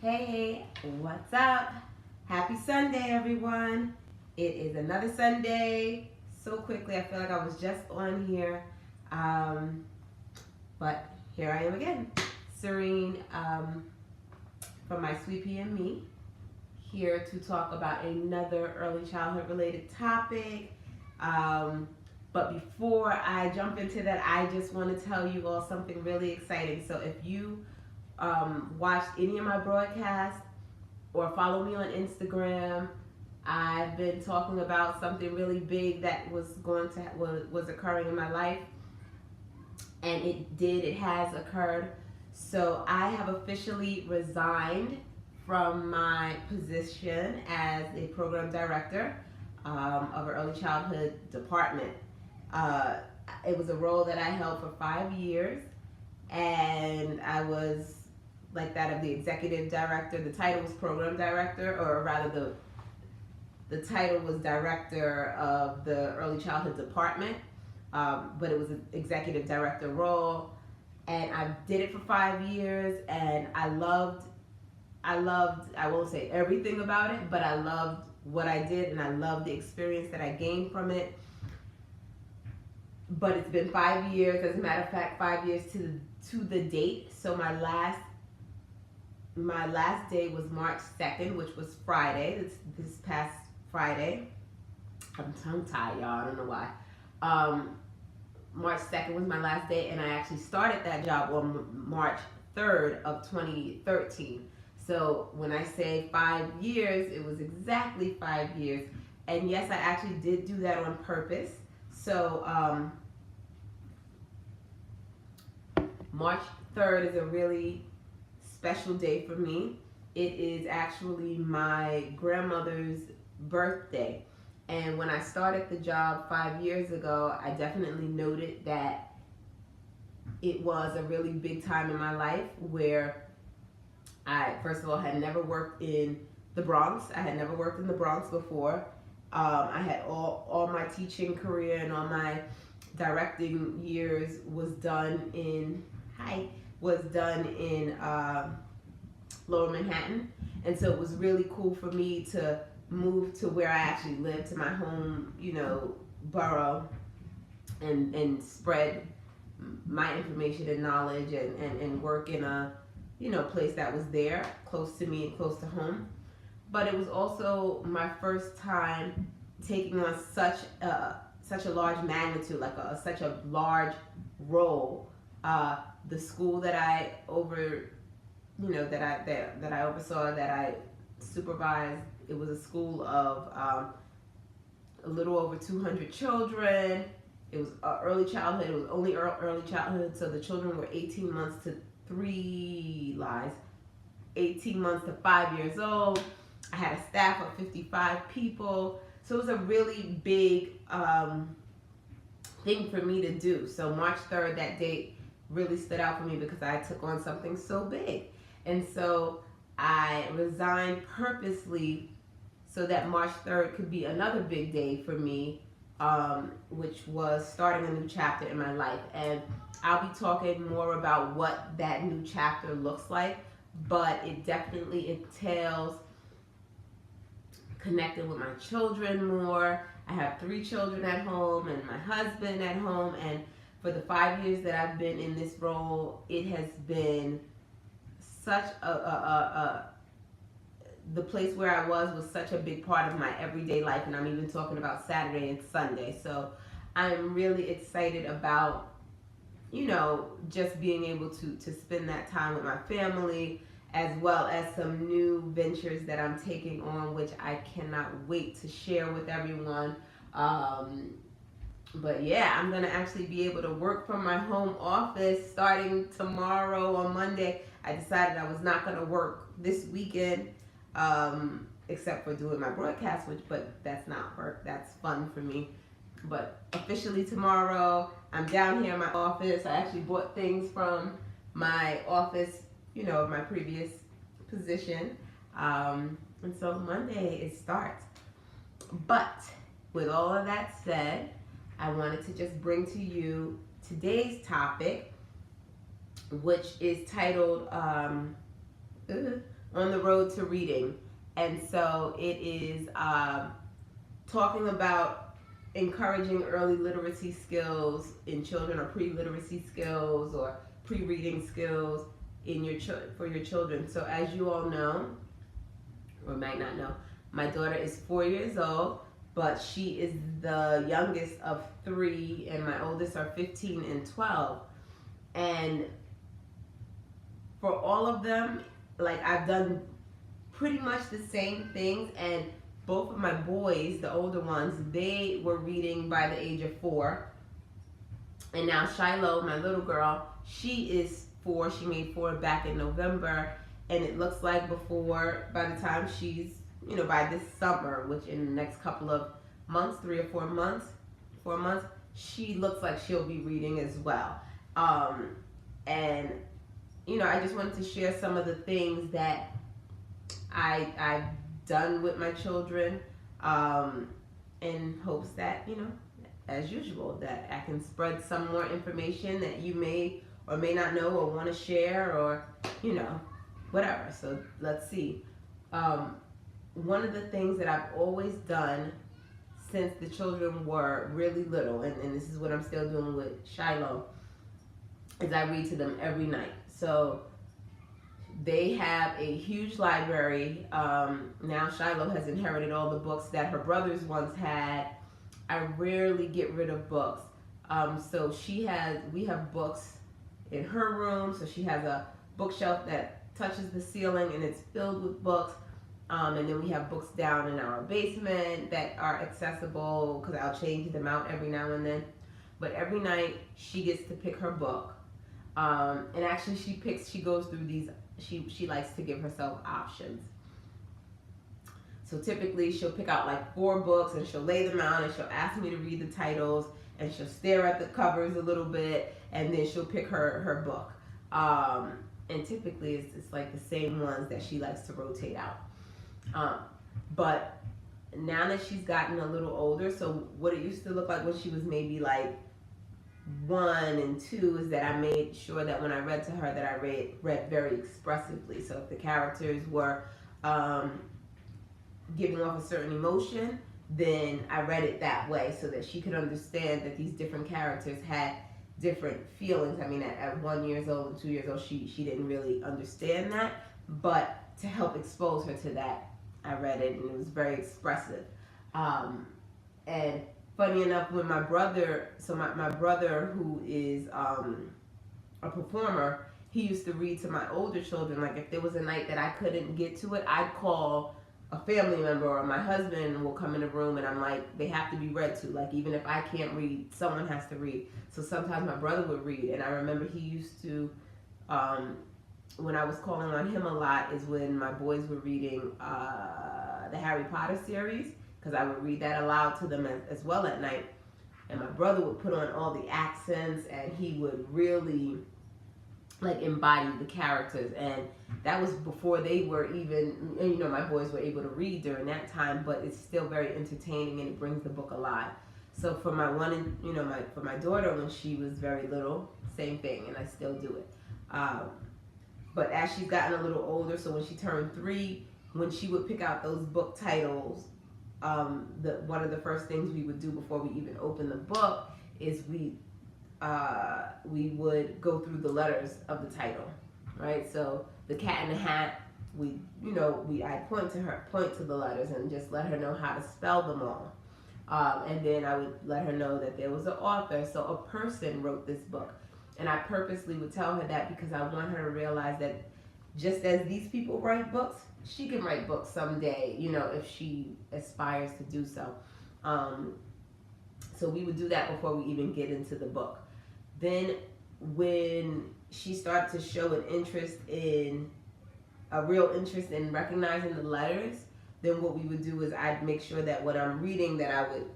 Hey, what's up? Happy Sunday, everyone. It is another Sunday. So quickly, I feel like I was just on here. Um, but here I am again. Serene from My Sweet Pea and Me, here to talk about another early childhood related topic. Um, but before I jump into that, I just want to tell you all something really exciting. So if you watched any of my broadcasts or follow me on Instagram, I've been talking about something really big that was occurring in my life, and it has occurred. So I have officially resigned from my position as a program director of an early childhood department. Uh, it was a role that I held for 5 years, and I was like that of the executive director. The title was program director, or rather, the title was director of the early childhood department, but it was an executive director role. And I did it for 5 years, and I won't say everything about it, but I loved what I did, and I loved the experience that I gained from it. But it's been 5 years, as a matter of fact, 5 years to the date. So my last day was March 2nd, which was Friday, this past Friday. I'm tongue tied, y'all. I don't know why. March 2nd was my last day, and I actually started that job on March 3rd of 2013. So when I say 5 years, it was exactly 5 years. And yes, I actually did do that on purpose. So March 3rd is a really special day for me. It is actually my grandmother's birthday. And when I started the job 5 years ago, I definitely noted that it was a really big time in my life where I, first of all, had never worked in the Bronx. I had never worked in the Bronx before. I had all my teaching career and all my directing years was done in Lower Manhattan, and so it was really cool for me to move to where I actually lived, to my home, borough, and spread my information and knowledge and work in a, place that was there, close to me and close to home. But it was also my first time taking on such a large magnitude, like such a large role. The school that I oversaw, that I supervised, it was a school of a little over 200 children. It was early childhood. It was only early childhood, so the children were 18 months to 5 years old. I had a staff of 55 people, so it was a really big thing for me to do. So March 3rd, that date really stood out for me because I took on something so big. And so I resigned purposely so that March 3rd could be another big day for me, which was starting a new chapter in my life. And I'll be talking more about what that new chapter looks like, but it definitely entails connecting with my children more. I have 3 children at home and my husband at home, and for the 5 years that I've been in this role, it has been such the place where I was such a big part of my everyday life, and I'm even talking about Saturday and Sunday. So I'm really excited about, just being able to spend that time with my family, as well as some new ventures that I'm taking on, which I cannot wait to share with everyone. But yeah, I'm gonna actually be able to work from my home office starting tomorrow on Monday. I decided I was not gonna work this weekend, except for doing my broadcast, but that's not work. That's fun for me. But officially tomorrow, I'm down here in my office. I actually bought things from my office, my previous position. And so Monday it starts. But with all of that said, I wanted to just bring to you today's topic, which is titled on the road to reading. And so it is talking about encouraging early literacy skills in children, or pre-literacy skills, or pre-reading skills in your for your children. So as you all know, or might not know, my daughter is 4 years old, but she is the youngest of 3, and my oldest are 15 and 12. And for all of them, like, I've done pretty much the same things, and both of my boys, the older ones, they were reading by the age of 4. And now Shiloh, my little girl, she is 4. She made 4 back in November, and it looks like by the time she's, by this summer, which in the next couple of months, 3 or 4 months, she looks like she'll be reading as well. And I just wanted to share some of the things that I've done with my children, in hopes that, as usual, that I can spread some more information that you may or may not know or want to share, or, whatever. So let's see. One of the things that I've always done since the children were really little, and this is what I'm still doing with Shiloh, is I read to them every night. So they have a huge library. Now Shiloh has inherited all the books that her brothers once had. I rarely get rid of books. So we have books in her room. So she has a bookshelf that touches the ceiling, and it's filled with books. And then we have books down in our basement that are accessible, because I'll change them out every now and then. But every night she gets to pick her book. And actually she goes through these, she likes to give herself options. So typically she'll pick out like 4 books, and she'll lay them out, and she'll ask me to read the titles, and she'll stare at the covers a little bit, and then she'll pick her book. And typically it's like the same ones that she likes to rotate out. But now that she's gotten a little older, so what it used to look like when she was maybe like 1 and 2 is that I made sure that when I read to her that I read very expressively. So if the characters were giving off a certain emotion, then I read it that way, so that she could understand that these different characters had different feelings. I mean, at 1 year old and 2 years old, she didn't really understand that, but to help expose her to that, I read it, and it was very expressive. And funny enough, when my brother, my brother, who is a performer, he used to read to my older children. Like, if there was a night that I couldn't get to it, I'd call a family member, or my husband will come in the room, and I'm like, they have to be read to. Like, even if I can't read, someone has to read. So sometimes my brother would read, and I remember he used to, when I was calling on him a lot, is when my boys were reading the Harry Potter series, because I would read that aloud to them as well at night. And my brother would put on all the accents, and he would really like embody the characters. And that was before they were even, my boys were able to read during that time, but it's still very entertaining, and it brings the book alive. So for my for my daughter, when she was very little, same thing, and I still do it. But as she's gotten a little older, so when she turned 3, when she would pick out those book titles, one of the first things we would do before we even open the book is we would go through the letters of the title, right? So The Cat in the Hat, I point to the letters and just let her know how to spell them all. And then I would let her know that there was an author, so a person wrote this book. And I purposely would tell her that because I want her to realize that just as these people write books, she can write books someday, if she aspires to do so. So we would do that before we even get into the book. Then when she started to show a real interest in recognizing the letters, then what we would do is I'd make sure that when I'm reading that I would,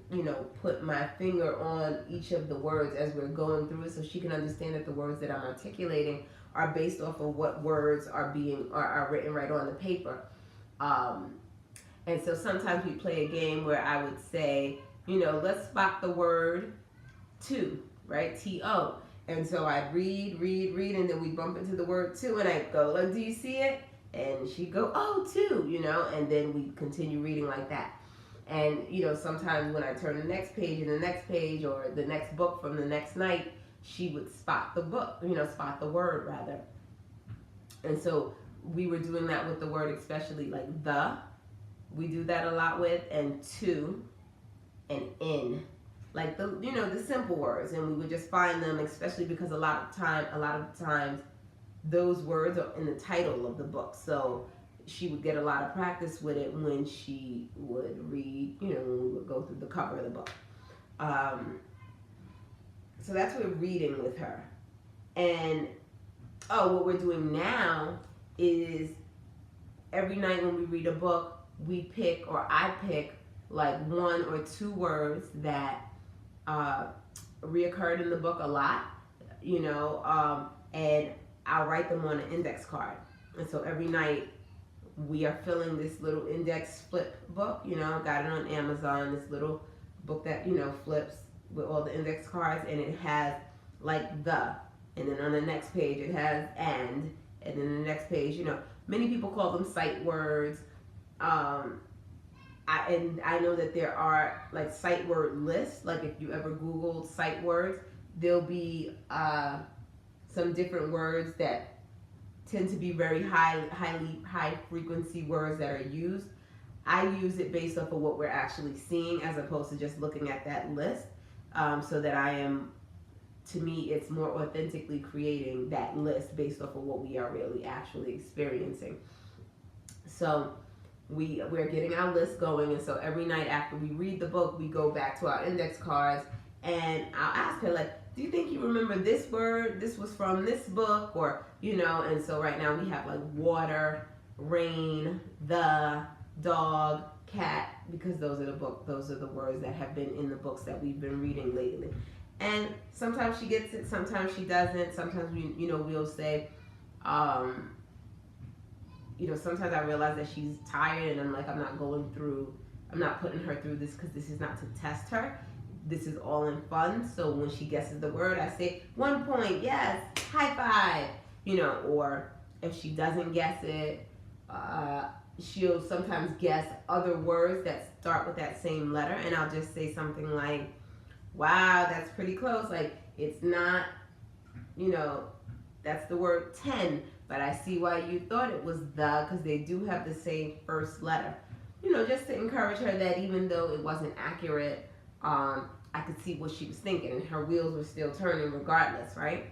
put my finger on each of the words as we're going through it, so she can understand that the words that I'm articulating are based off of what words are written right on the paper. And so sometimes we play a game where I would say, let's spot the word to, right? T-O. And so I'd read, and then we bump into the word to, and I'd go, do you see it? And she'd go, oh, 2, you know, and then we continue reading like that. And, you know, sometimes when I turn the next page and the next page or the next book from the next night, she would spot the book, you know, spot the word rather. And so we were doing that with the word, especially like the. We do that a lot with, and to, and in, like the, you know, the simple words, and we would just find them, especially because a lot of times those words are in the title of the book. So she would get a lot of practice with it when she would read, you know, when we would go through the cover of the book. So that's what we're reading with her. And what we're doing now is every night when we read a book, we pick, or I pick, like 1 or 2 words that reoccurred in the book a lot, you know, and I'll write them on an index card. And so every night we are filling this little index flip book, you know, got it on Amazon, this little book that, you know, flips with all the index cards, and it has like the, and then on the next page it has and then the next page, you know, many people call them sight words. I know that there are like sight word lists. Like if you ever Googled sight words, there'll be some different words that tend to be very high frequency words that are used. I use it based off of what we're actually seeing as opposed to just looking at that list, so that I am, to me, it's more authentically creating that list based off of what we are really actually experiencing. So we're getting our list going, and so every night after we read the book, we go back to our index cards, and I'll ask her, like, do you think you remember this word? This was from this book, or, you know, and so right now we have like water, rain, the, dog, cat, because those are the words that have been in the books that we've been reading lately. And sometimes she gets it, sometimes she doesn't. Sometimes we'll say, sometimes I realize that she's tired, and I'm like, I'm not putting her through this because this is not to test her. This is all in fun. So when she guesses the word, I say 1 point, yes, high five, or if she doesn't guess it, she'll sometimes guess other words that start with that same letter, and I'll just say something like, wow, that's pretty close. Like, it's not, that's the word 10, but I see why you thought it was the, because they do have the same first letter. Just to encourage her that even though it wasn't accurate, I could see what she was thinking, and her wheels were still turning regardless, right?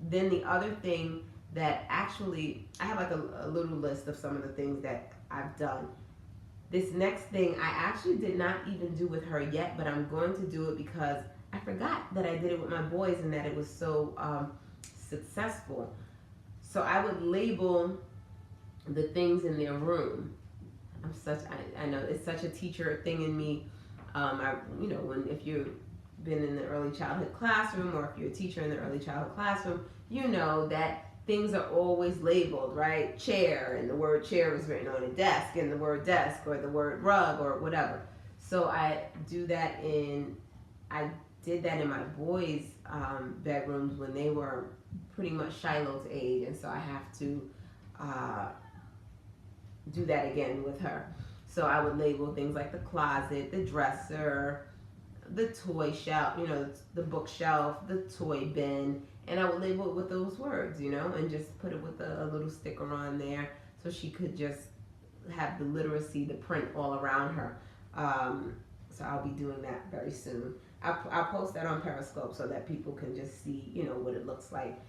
Then the other thing that actually, I have like a little list of some of the things that I've done. This next thing I actually did not even do with her yet, but I'm going to do it because I forgot that I did it with my boys and that it was so successful. So I would label the things in their room. I know it's such a teacher thing in me. If you've been in the early childhood classroom, or if you're a teacher in the early childhood classroom, you know that things are always labeled, right? Chair, and the word chair is written on a desk, and the word desk, or the word rug, or whatever. So I did that in my boys' bedrooms when they were pretty much Shiloh's age, and so I have to do that again with her. So I would label things like the closet, the dresser, the toy shelf, the bookshelf, the toy bin, and I would label it with those words, and just put it with a little sticker on there so she could just have the literacy, the print all around her. So I'll be doing that very soon. I'll post that on Periscope so that people can just see, what it looks like.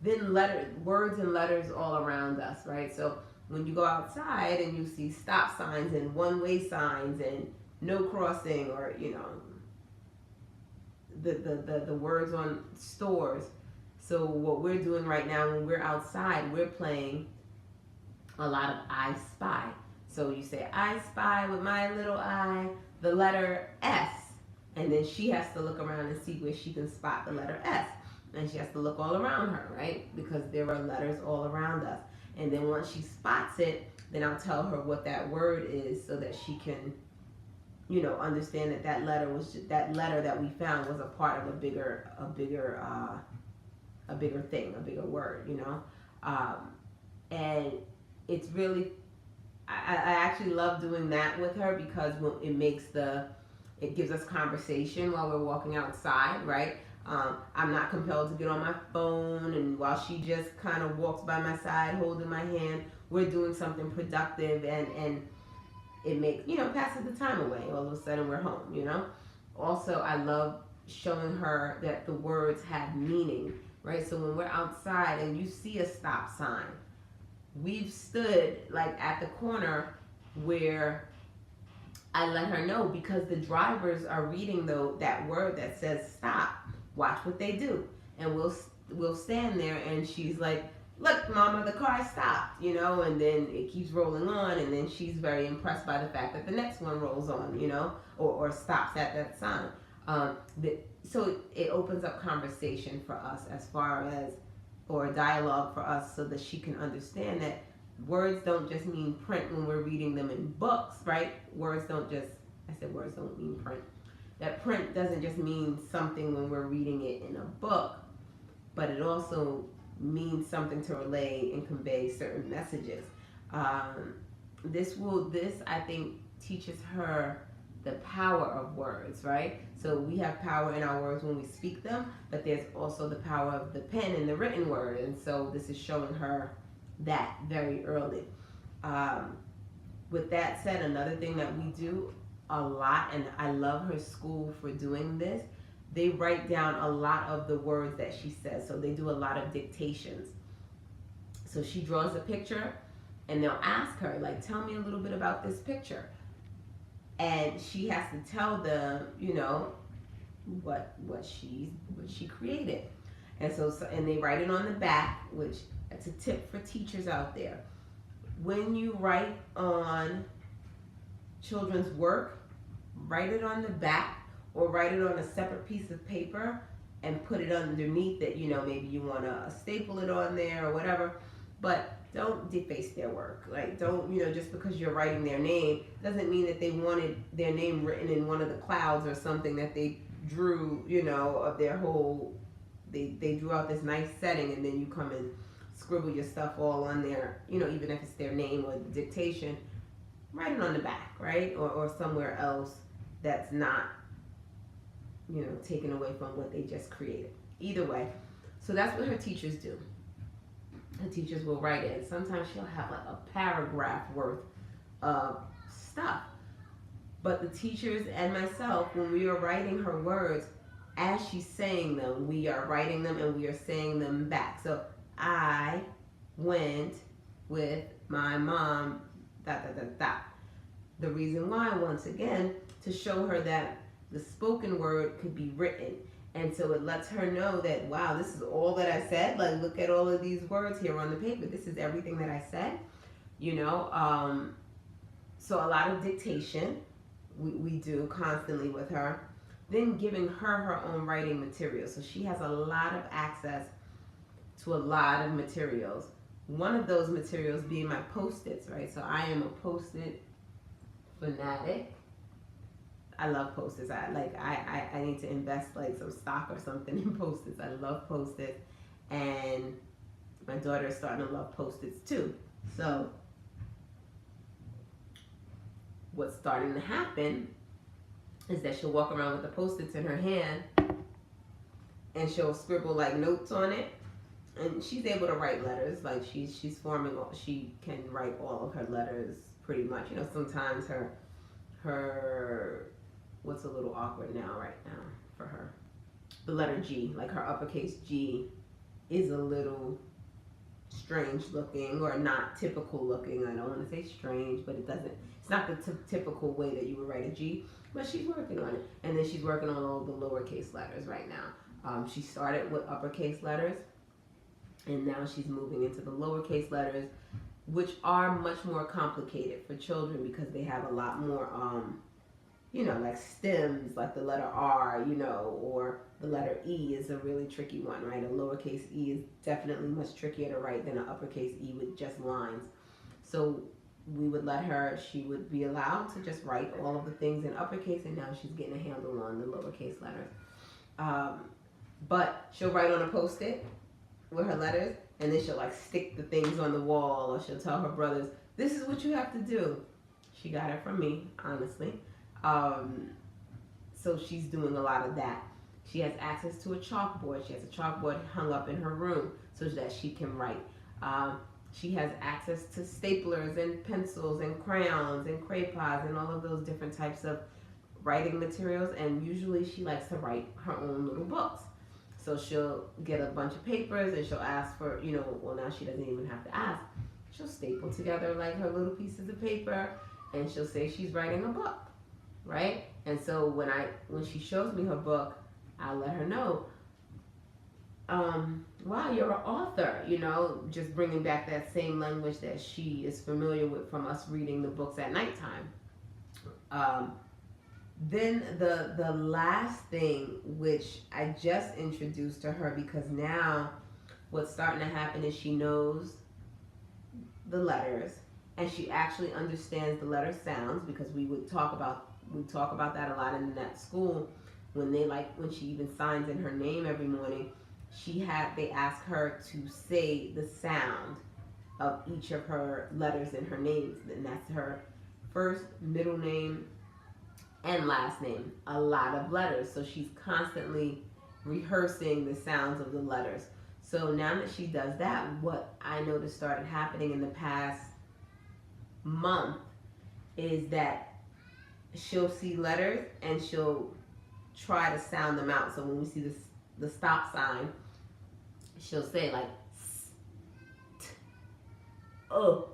Then words and letters all around us, right? So when you go outside and you see stop signs and one-way signs and no crossing, or the words on stores. So what we're doing right now when we're outside, we're playing a lot of I Spy. So you say I spy with my little eye the letter S, and then she has to look around and see where she can spot the letter S, and she has to look all around her, right? Because there are letters all around us. And then once she spots it, then I'll tell her what that word is so that she can, understand that that letter that we found was a part of a bigger thing, a bigger word, And it's really, I actually love doing that with her because it gives us conversation while we're walking outside, right? I'm not compelled to get on my phone, and while she just kind of walks by my side holding my hand, we're doing something productive, and it makes, passes the time away. All of a sudden we're home. Also, I love showing her that the words have meaning, right? So when we're outside and you see a stop sign, we've stood like at the corner where I let her know, because the drivers are reading that word that says stop. Watch what they do, and we'll stand there, and she's like, "Look, Mama, the car stopped," and then it keeps rolling on, and then she's very impressed by the fact that the next one rolls on, or stops at that sign. So it opens up conversation for us as far as, or a dialogue for us, so that she can understand that words don't just mean print when we're reading them in books, right? Words don't mean print. That print doesn't just mean something when we're reading it in a book, but it also means something to relay and convey certain messages. This I think teaches her the power of words, right? So we have power in our words when we speak them, but there's also the power of the pen and the written word, and so this is showing her that very early. With that said, another thing that we do a lot, and I love her school for doing this, they write down a lot of the words that she says. So they do a lot of dictations. So she draws a picture, and they'll ask her, like, tell me a little bit about this picture. And she has to tell them, what she created. And and they write it on the back, which it's a tip for teachers out there. When you write on children's work, write it on the back, or write it on a separate piece of paper and put it underneath it. Maybe you want to staple it on there or whatever, but don't deface their work. Like, don't, just because you're writing their name doesn't mean that they wanted their name written in one of the clouds or something that they drew, of their whole, they drew out this nice setting, and then you come and scribble your stuff all on there, even if it's their name or the dictation. Write it on the back, right? Or somewhere else that's not, taken away from what they just created. Either way. So that's what her teachers do. Her teachers will write it. Sometimes she'll have like a paragraph worth of stuff. But the teachers and myself, when we are writing her words, as she's saying them, we are writing them and we are saying them back. So I went with my mom, ... The reason why, once again, to show her that the spoken word could be written. And so it lets her know that, wow, this is all that I said. Like, look at all of these words here on the paper. This is everything that I said, So a lot of dictation we do constantly with her. Then giving her own writing material. So she has a lot of access to a lot of materials. One of those materials being my Post-its, right? So I am a Post-it fanatic. I love Post-its. I need to invest like some stock or something in Post-its. I love Post-its, and my daughter is starting to love Post-its too. So what's starting to happen is that she'll walk around with the Post-its in her hand, and she'll scribble like notes on it. And she's able to write letters. Like she can write all of her letters pretty much. Sometimes her what's a little awkward right now for her, the letter G, like her uppercase G is a little strange looking, or not typical looking. I don't want to say strange, but it's not the typical way that you would write a G, but she's working on it. And then she's working on all the lowercase letters right now. She started with uppercase letters, and now she's moving into the lowercase letters, which are much more complicated for children because they have a lot more, like stems, like the letter R, or the letter E is a really tricky one, right? A lowercase e is definitely much trickier to write than an uppercase E with just lines. So we would she would be allowed to just write all of the things in uppercase, and now she's getting a handle on the lowercase letters. But she'll write on a Post-it with her letters, and then she'll like stick the things on the wall, or she'll tell her brothers, this is what you have to do. She got it from me, honestly. So she's doing a lot of that. She has access to a chalkboard. She has a chalkboard hung up in her room so that she can write. She has access to staplers and pencils and crayons and crayons and all of those different types of writing materials. And usually she likes to write her own little books. So she'll get a bunch of papers and she'll ask for, well, now she doesn't even have to ask. She'll staple together like her little pieces of paper and she'll say she's writing a book, right? And so when she shows me her book, I'll let her know, wow, you're an author, just bringing back that same language that she is familiar with from us reading the books at nighttime. Then the last thing, which I just introduced to her, because now what's starting to happen is she knows the letters and she actually understands the letter sounds, because we talk about that a lot in that school. When she even signs in her name every morning, they ask her to say the sound of each of her letters in her names, and that's her first, middle name, and last name. A lot of letters, so she's constantly rehearsing the sounds of the letters. So now that she does that, what I noticed started happening in the past month is that she'll see letters and she'll try to sound them out. So when we see the stop sign, she'll say like oh,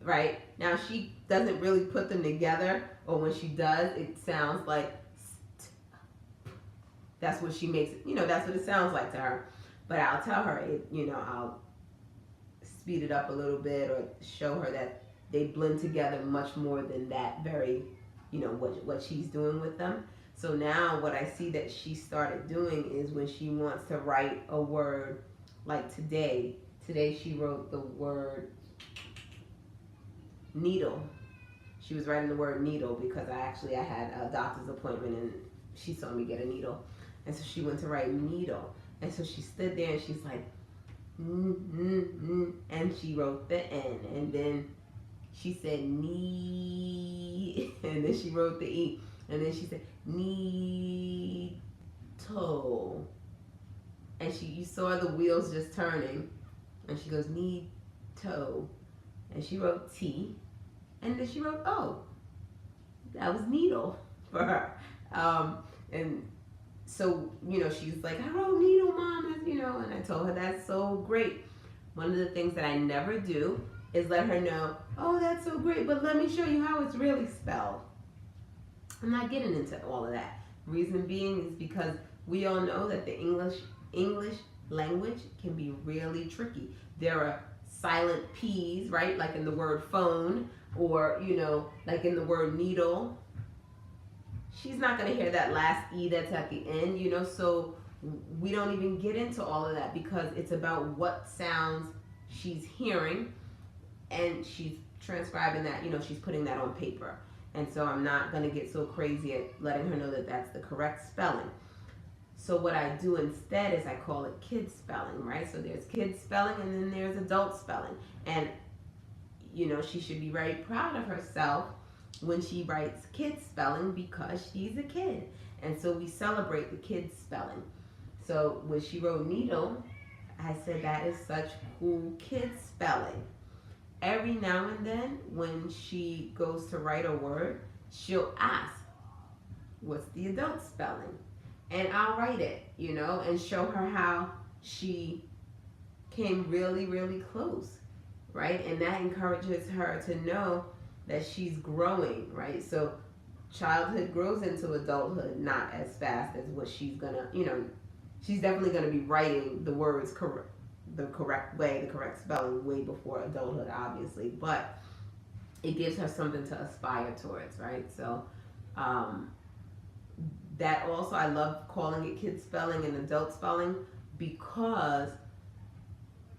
right? Now she doesn't really put them together, or when she does, it sounds like that's what she makes it, that's what it sounds like to her. But I'll tell her I'll speed it up a little bit or show her that they blend together much more than that very, what she's doing with them. So now what I see that she started doing is when she wants to write a word, like today she wrote the word needle. She was writing the word needle because I had a doctor's appointment and she saw me get a needle. And so she went to write needle. And so she stood there and she's like, and she wrote the N. And then she said knee, and then she wrote the E. And then she said needle. And you saw the wheels just turning. And she goes, need toe. And she wrote T. And then she wrote O. That was needle for her. And so, she's like, I wrote needle, Mom, and I told her that's so great. One of the things that I never do is let her know, oh, that's so great, but let me show you how it's really spelled. I'm not getting into all of that. Reason being is because we all know that the English language can be really tricky. There are silent P's, right? Like in the word phone, or, like in the word needle. She's not going to hear that last E that's at the end, so we don't even get into all of that because it's about what sounds she's hearing and she's transcribing that, she's putting that on paper. And so I'm not going to get so crazy at letting her know that that's the correct spelling. So what I do instead is I call it kid spelling, right? So there's kid spelling and then there's adult spelling. And, she should be very proud of herself when she writes kid spelling because she's a kid. And so we celebrate the kid spelling. So when she wrote needle, I said that is such cool kid spelling. Every now and then when she goes to write a word, she'll ask, what's the adult spelling? And I'll write it, and show her how she came really, really close, right? And that encourages her to know that she's growing, right? So childhood grows into adulthood not as fast as what she's gonna, she's definitely gonna be writing the words the correct way, the correct spelling way before adulthood, obviously, but it gives her something to aspire towards, right? So that also, I love calling it kid spelling and adult spelling because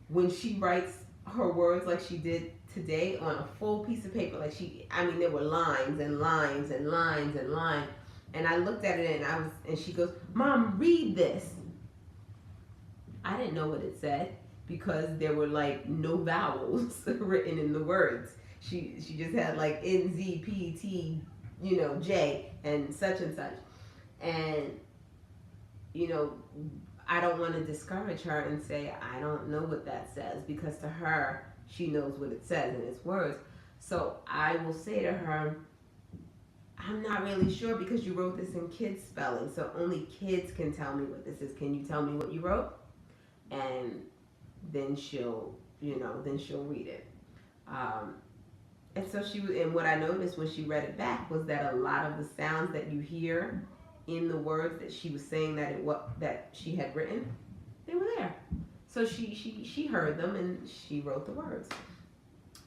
when she writes her words like she did today on a full piece of paper, there were lines and lines and lines and lines, and I looked at it and she goes, Mom, read this. I didn't know what it said. because there were like no vowels written in the words. She just had like N Z P T, J and such, and I don't want to discourage her and say I don't know what that says, because to her she knows what it says in its words. So I will say to her, I'm not really sure, because you wrote this in kids spelling, so only kids can tell me what this is. Can you tell me what you wrote? And then she'll read it. And so and what I noticed when she read it back was that a lot of the sounds that you hear in the words that she was saying that she had written, they were there. So she heard them and she wrote the words.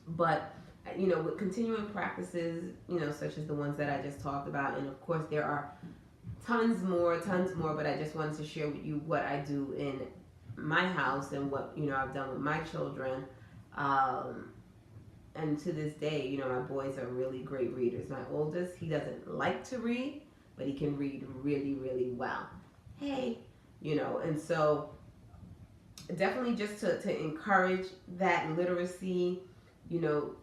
But with continuing practices, such as the ones that I just talked about, and of course there are tons more, but I just wanted to share with you what I do in my house and what I've done with my children. And to this day, my boys are really great readers. My oldest, he doesn't like to read, but he can read really, really well. Hey, and so definitely just to encourage that literacy,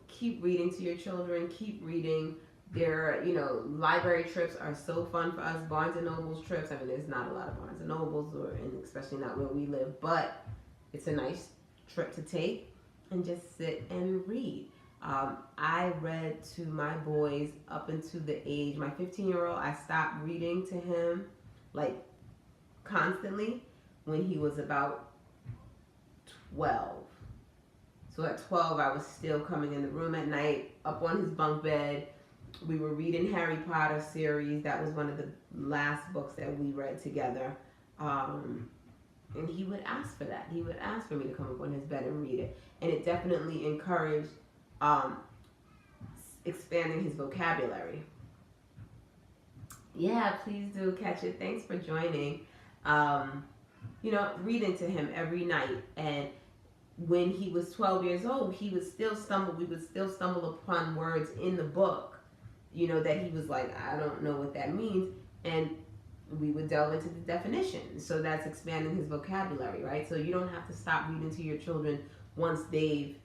keep reading to your children, keep reading. Their, library trips are so fun for us. Barnes and Noble's trips. I mean, there's not a lot of Barnes and Nobles, and especially not where we live, but it's a nice trip to take and just sit and read. I read to my boys up into the age, my 15-year-old, I stopped reading to him like constantly when he was about 12. So at 12, I was still coming in the room at night, up on his bunk bed. We were reading Harry Potter series. That was one of the last books that we read together. And he would ask for that. He would ask for me to come up on his bed and read it. And it definitely encouraged expanding his vocabulary. Yeah, please do catch it. Thanks for joining. Reading to him every night. And when he was 12 years old, we would still stumble upon words in the book, that he was like, I don't know what that means. And we would delve into the definition. So that's expanding his vocabulary, right? So you don't have to stop reading to your children once they've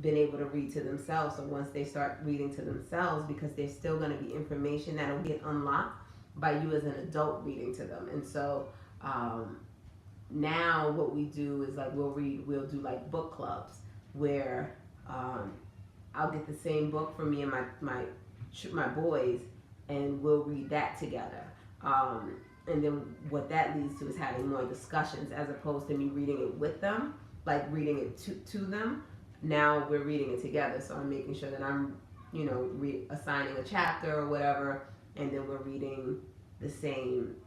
been able to read to themselves, or once they start reading to themselves, because there's still going to be information that'll get unlocked by you as an adult reading to them. And so now what we do is like we'll do like book clubs where I'll get the same book for me and my boys, and we'll read that together. And then what that leads to is having more discussions, as opposed to me reading it with them, like reading it to them. Now we're reading it together, so I'm making sure that I'm, assigning a chapter or whatever, and then we're reading the same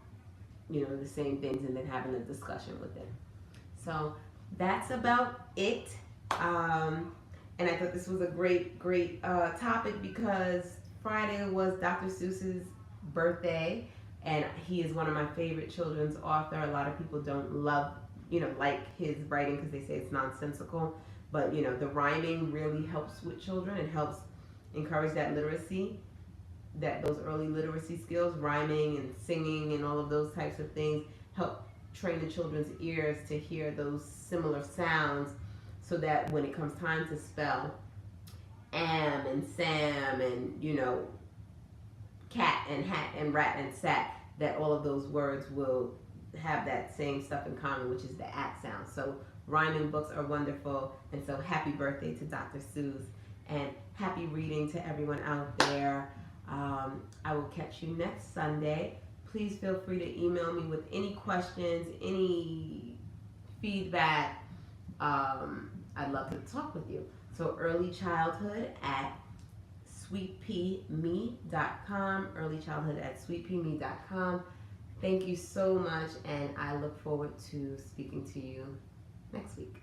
things, and then having a discussion with it. So that's about it. And I thought this was a great topic, because Friday was Dr. Seuss's birthday, and he is one of my favorite children's author. A lot of people don't like his writing because they say it's nonsensical. But, the rhyming really helps with children. It helps encourage that literacy, those early literacy skills, rhyming and singing and all of those types of things help train the children's ears to hear those similar sounds, so that when it comes time to spell am and Sam and, cat and hat and rat and sat, that all of those words will have that same stuff in common, which is the at sound. So rhyming books are wonderful. And so happy birthday to Dr. Seuss, and happy reading to everyone out there. I will catch you next Sunday. Please feel free to email me with any questions, any feedback. I'd love to talk with you. So early childhood at sweetpeame.com, earlychildhood at sweetpeame.com. Thank you so much, and I look forward to speaking to you next week.